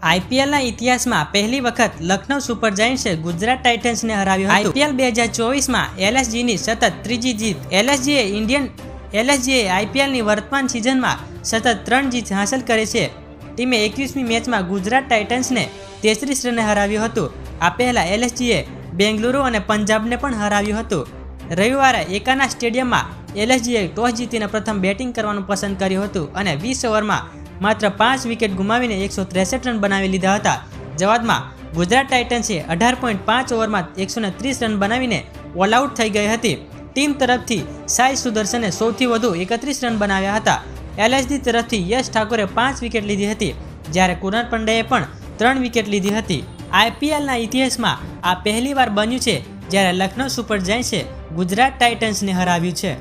આઈપીએલના ઇતિહાસમાં પહેલી વખત લખનઉ સુપર જાયન્ટ્સે ગુજરાત ટાઇટન્સને હરાવ્યું હતું. આઈપીએલ 2024માં એલએસજીની સતત ત્રીજી જીત. એલએસજીએ આઈપીએલની વર્તમાન સિઝનમાં સતત 3 જીત હાંસલ કરી છે. ટીમે 21મી મેચમાં ગુજરાત ટાઇટન્સને 33 રને હરાવ્યું હતું. આ પહેલાં એલએસજીએ બેંગલુરુ અને પંજાબને પણ હરાવ્યું હતું. રવિવારે એકાના સ્ટેડિયમમાં એલએસજીએ ટોસ જીતીને પ્રથમ બેટિંગ કરવાનું પસંદ કર્યું હતું અને 20 ઓવરમાં માત્ર 5 વિકેટ ગુમાવીને 163 રન બનાવી લીધા હતા. જવાબમાં ગુજરાત ટાઇટન્સે 18.5 ઓવરમાં 130 રન બનાવીને ઓલ આઉટ થઈ ગઈ હતી. ટીમ તરફથી સાઈ સુદર્શને સૌથી વધુ 31 રન બનાવ્યા હતા. એલએસજી તરફથી યશ ઠાકુરે 5 વિકેટ લીધી હતી, જ્યારે કુનાલ પાંડ્યાએ પણ 3 વિકેટ લીધી હતી. આઈપીએલના ઇતિહાસમાં આ પહેલીવાર બન્યું છે જ્યારે લખનઉ સુપર જાયન્ટ્સે ગુજરાત ટાઇટન્સને હરાવ્યું છે.